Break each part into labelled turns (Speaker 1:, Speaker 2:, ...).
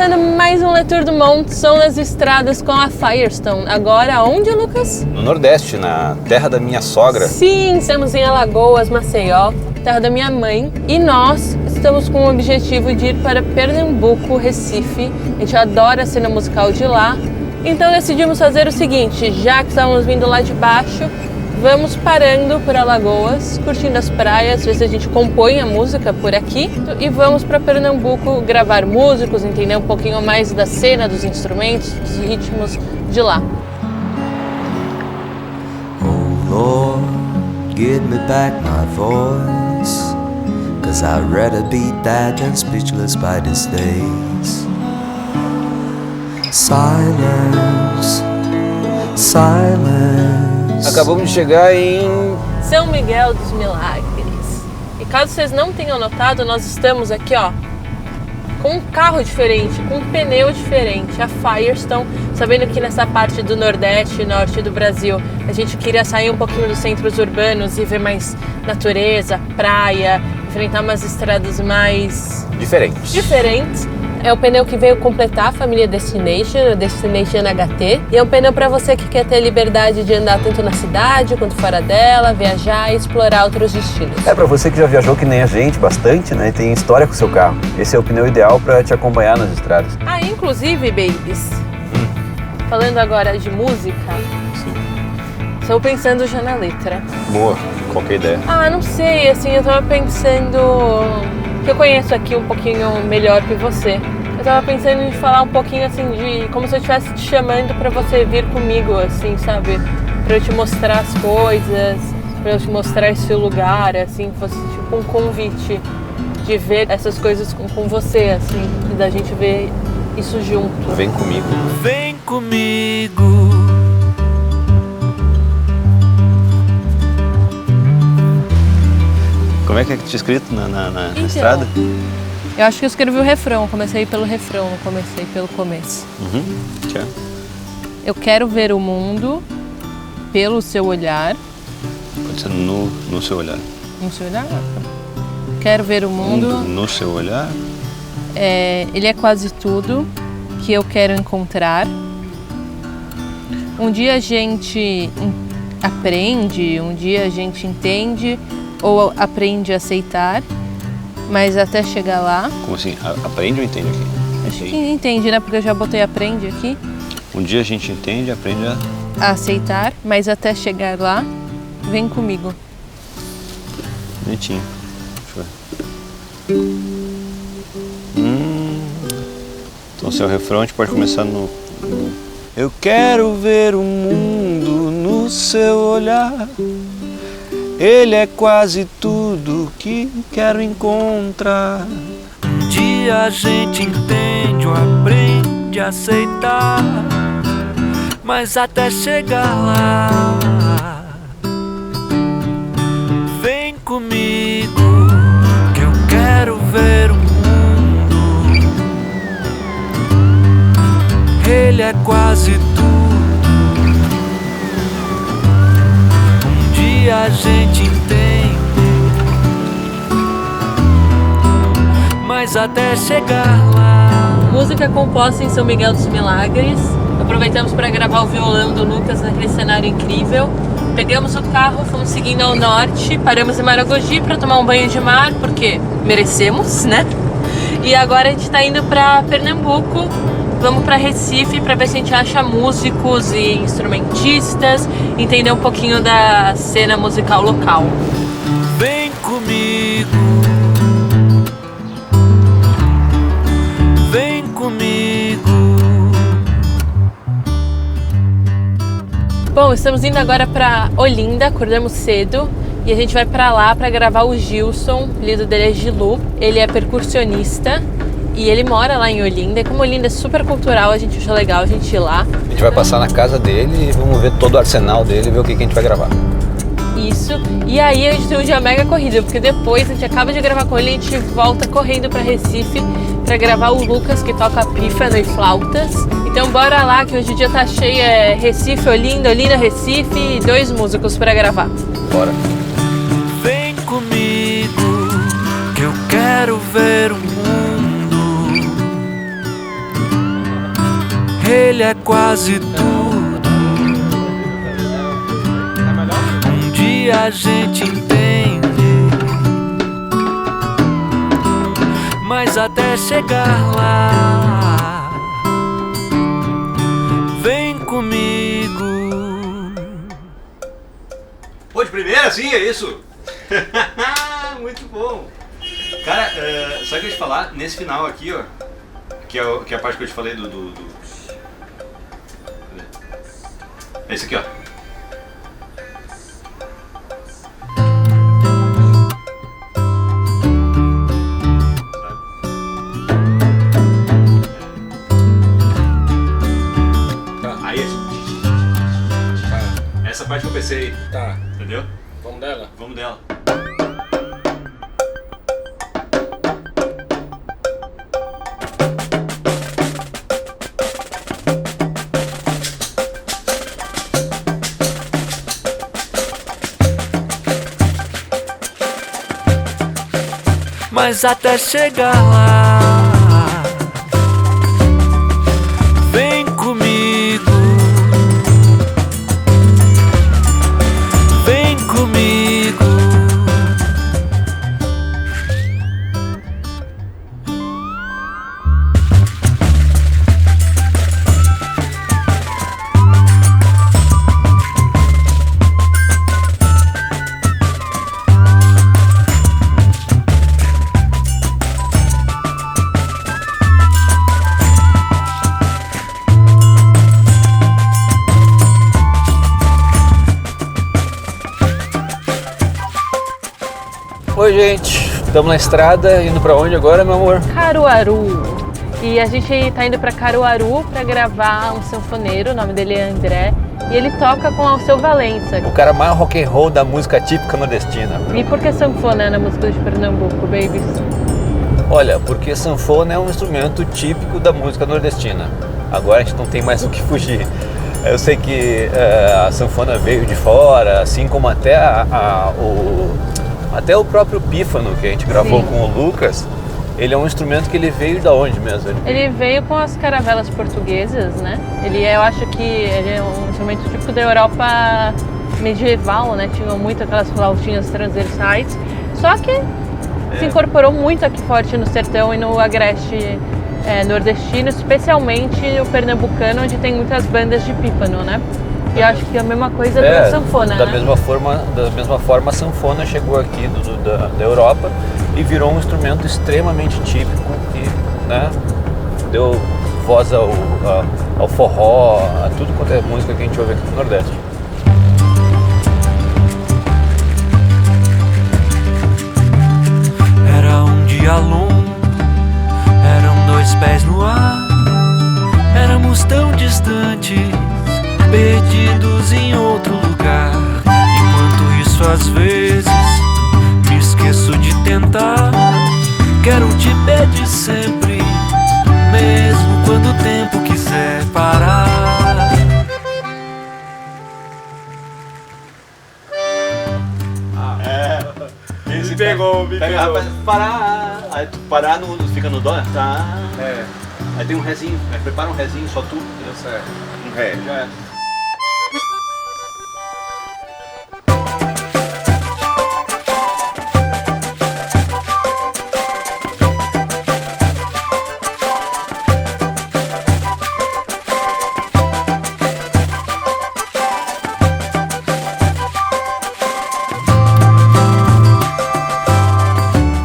Speaker 1: começando mais um Le Tour du Monde, Som nas Estradas com a Firestone. Agora, onde, Lucas?
Speaker 2: No Nordeste, na terra da minha sogra.
Speaker 1: Sim, estamos em Alagoas, Maceió, terra da minha mãe. E nós estamos com o objetivo de ir para Pernambuco, Recife. A gente adora a cena musical de lá. Então decidimos fazer o seguinte, já que estávamos vindo lá de baixo, vamos parando por Alagoas, curtindo as praias, ver se a gente compõe a música por aqui. E vamos para Pernambuco gravar músicos, entender um pouquinho mais da cena, dos instrumentos, dos ritmos de lá.
Speaker 3: Oh Lord, give me back my voice, 'cause I'd rather be dead than speechless by these days. Silence, silence.
Speaker 2: Acabamos de chegar em...
Speaker 1: São Miguel dos Milagres. E caso vocês não tenham notado, nós estamos aqui, ó, com um carro diferente, com um pneu diferente, a Firestone. Sabendo que nessa parte do Nordeste e Norte do Brasil, a gente queria sair um pouquinho dos centros urbanos e ver mais natureza, praia, enfrentar umas estradas mais diferentes. É o pneu que veio completar a família Destination, a Destination HT. E é um pneu para você que quer ter liberdade de andar tanto na cidade quanto fora dela, viajar e explorar outros destinos.
Speaker 2: É para você que já viajou que nem a gente, bastante, né? E tem história com o seu carro. Esse é o pneu ideal para te acompanhar nas estradas.
Speaker 1: Ah, inclusive, babies, falando agora de música, estou pensando já na letra.
Speaker 2: Boa, qualquer ideia.
Speaker 1: Ah, não sei, assim, eu tava pensando... que eu conheço aqui um pouquinho melhor que você. Eu tava pensando em falar um pouquinho assim de como se eu estivesse te chamando pra você vir comigo, assim, sabe? Pra eu te mostrar as coisas, pra eu te mostrar esse lugar, assim, fosse tipo um convite de ver essas coisas com você, assim, e da gente ver isso junto.
Speaker 2: Vem comigo.
Speaker 3: Vem comigo.
Speaker 2: Como é que tinha escrito na estrada?
Speaker 1: Eu acho que eu escrevi o refrão, comecei pelo refrão, não comecei pelo começo.
Speaker 2: Tchau.
Speaker 1: Eu quero ver o mundo pelo seu olhar.
Speaker 2: Pode ser no seu olhar.
Speaker 1: No seu olhar? Quero ver o mundo.
Speaker 2: No seu olhar?
Speaker 1: Ele é quase tudo que eu quero encontrar. Um dia a gente aprende, um dia a gente entende ou aprende a aceitar, mas até chegar lá...
Speaker 2: Como assim? Aprende ou entende aqui?
Speaker 1: Acho que entende, né? Porque eu já botei aprende aqui.
Speaker 2: Um dia a gente entende, aprende
Speaker 1: a aceitar, mas até chegar lá, vem comigo.
Speaker 2: Bonitinho. Deixa eu ver. Então, seu refrão a gente pode começar no... Eu quero ver o mundo no seu olhar. Ele é quase tudo que quero encontrar.
Speaker 3: Um dia a gente entende ou aprende a aceitar, mas até chegar lá, vem comigo, que eu quero ver o mundo. Ele é quase tudo. A gente entende, mas até chegar lá.
Speaker 1: Música composta em São Miguel dos Milagres. Aproveitamos para gravar o violão do Lucas naquele cenário incrível. Pegamos o carro, fomos seguindo ao norte, paramos em Maragogi para tomar um banho de mar, porque merecemos, né? E agora a gente está indo para Pernambuco. Vamos para Recife para ver se a gente acha músicos e instrumentistas, entender um pouquinho da cena musical local.
Speaker 3: Vem comigo, vem comigo.
Speaker 1: Bom, estamos indo agora para Olinda, acordamos cedo e a gente vai para lá para gravar o Gilson, o apelido dele é Gilu, ele é percussionista. E ele mora lá em Olinda, e como Olinda é super cultural, a gente achou legal a gente ir lá.
Speaker 2: A gente vai passar na casa dele e vamos ver todo o arsenal dele e ver o que a gente vai gravar.
Speaker 1: Isso, e aí a gente tem um dia mega corrido, porque depois a gente acaba de gravar com ele e a gente volta correndo pra Recife pra gravar o Lucas, que toca pífano e flautas. Então bora lá, que hoje o dia tá cheio, é Recife, Olinda, Olinda, Recife, e 2 músicos pra gravar.
Speaker 2: Bora.
Speaker 3: Vem comigo, que eu quero ver o mundo. ele é quase tudo. Um dia a gente entende, mas até chegar lá, vem comigo.
Speaker 2: Pô, de primeira, sim, é isso? Muito bom. Cara, só que eu ia te falar, nesse final aqui, ó, que é a parte que eu te falei do... É esse aqui, ó. Aí, essa parte que eu pensei,
Speaker 4: Tá,
Speaker 2: entendeu?
Speaker 4: vamos dela?
Speaker 2: Vamos dela.
Speaker 3: Mas até chegar lá, vem comigo, vem comigo.
Speaker 5: Oi, gente, estamos na estrada, indo pra onde agora, meu amor?
Speaker 1: Caruaru. E a gente tá indo pra Caruaru pra gravar um sanfoneiro, o nome dele é André, e ele toca com Alceu Valença.
Speaker 5: O cara mais rock and roll da música típica nordestina.
Speaker 1: E por que sanfona na música de Pernambuco, babies?
Speaker 5: Olha, porque sanfona é um instrumento típico da música nordestina. Agora a gente não tem mais o que fugir. Eu sei que a sanfona veio de fora, assim como até até o próprio pífano que a gente gravou
Speaker 1: Sim.
Speaker 5: com o Lucas, ele é um instrumento que ele veio da onde mesmo?
Speaker 1: Ele veio com as caravelas portuguesas, né? Eu acho que ele é um instrumento típico da Europa medieval, né? Tinham muito aquelas flautinhas transversais. Só que se incorporou muito aqui forte no sertão e no agreste nordestino, especialmente no pernambucano, onde tem muitas bandas de pífano, né? E eu acho que é a mesma coisa da sanfona,
Speaker 5: da
Speaker 1: né?
Speaker 5: mesma forma, a sanfona chegou aqui da Europa e virou um instrumento extremamente típico que, né, deu voz ao forró, a tudo quanto é música que a gente ouve aqui no Nordeste.
Speaker 3: Era um dia longo, eram 2 pés no ar, éramos tão distantes, perdidos em outro lugar. Enquanto isso às vezes me esqueço de tentar, quero te pedir sempre, mesmo quando o tempo quiser parar.
Speaker 2: Me pegou. Rapaz, parar. Aí tu parar, fica no dó, tá?
Speaker 4: É,
Speaker 2: Aí tem um rezinho, prepara um rezinho, só tu.
Speaker 4: deu certo.
Speaker 2: Um ré, já é.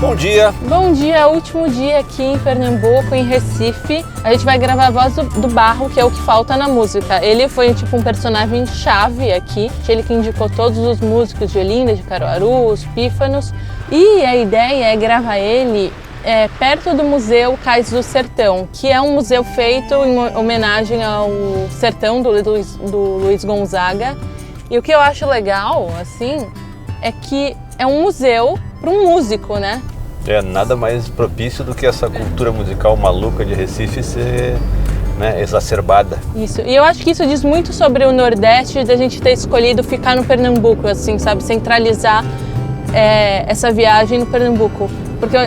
Speaker 5: Bom dia!
Speaker 1: Bom dia, último dia aqui em Pernambuco, em Recife. A gente vai gravar a voz do Barro, que é o que falta na música. Ele foi tipo um personagem chave aqui, ele que indicou todos os músicos de Olinda, de Caruaru, os pífanos. E a ideia é gravar ele perto do Museu Cais do Sertão, que é um museu feito em homenagem ao sertão do Luiz Gonzaga. E o que eu acho legal, assim, é que é um museu para um músico, né?
Speaker 5: É nada mais propício do que essa cultura musical maluca de Recife ser, né, exacerbada.
Speaker 1: Isso, e eu acho que isso diz muito sobre o Nordeste, da gente ter escolhido ficar no Pernambuco, assim, sabe? Centralizar essa viagem no Pernambuco. Porque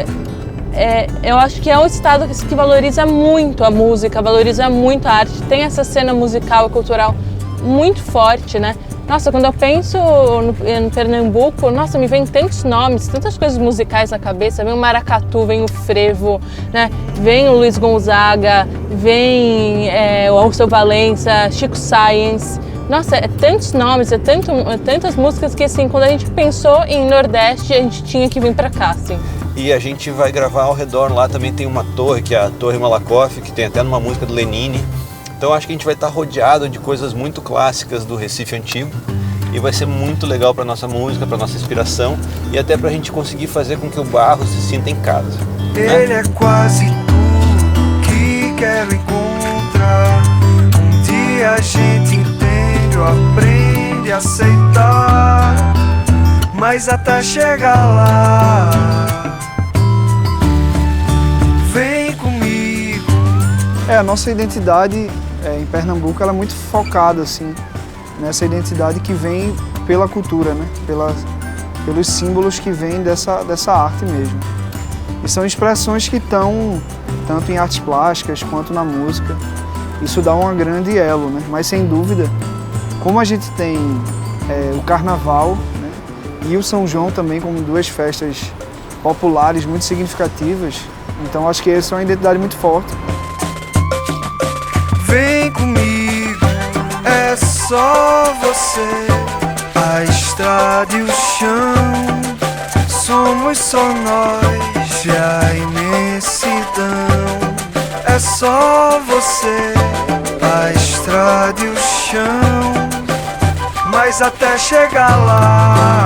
Speaker 1: eu acho que é um estado que valoriza muito a música, valoriza muito a arte, tem essa cena musical e cultural muito forte, né? Nossa, quando eu penso no Pernambuco, nossa, me vem tantos nomes, tantas coisas musicais na cabeça, vem o maracatu, vem o frevo, né? Vem o Luiz Gonzaga, vem o Alceu Valença, Chico Science. Nossa, é tantos nomes, tantas músicas que, assim, quando a gente pensou em Nordeste, a gente tinha que vir pra cá, assim.
Speaker 2: E a gente vai gravar ao redor, lá também tem uma torre, que é a Torre Malakoff, que tem até numa música do Lenine. Então acho que a gente vai estar rodeado de coisas muito clássicas do Recife antigo e vai ser muito legal para nossa música, para nossa inspiração e até para a gente conseguir fazer com que o Barros se sinta em casa.
Speaker 3: Ele é quase tudo que quero encontrar. Um dia a gente entende ou aprende a aceitar, mas até chegar lá, vem comigo.
Speaker 4: A nossa identidade em Pernambuco ela é muito focada assim, nessa identidade que vem pela cultura, né? Pelos símbolos que vêm dessa arte mesmo. E são expressões que estão tanto em artes plásticas quanto na música. Isso dá um grande elo, né? Mas sem dúvida, como a gente tem o Carnaval, né? E o São João também como duas festas populares muito significativas, então acho que essa é uma identidade muito forte.
Speaker 3: Vem comigo, é só você, a estrada e o chão, somos só nós e a imensidão. É só você, a estrada e o chão, mas até chegar lá,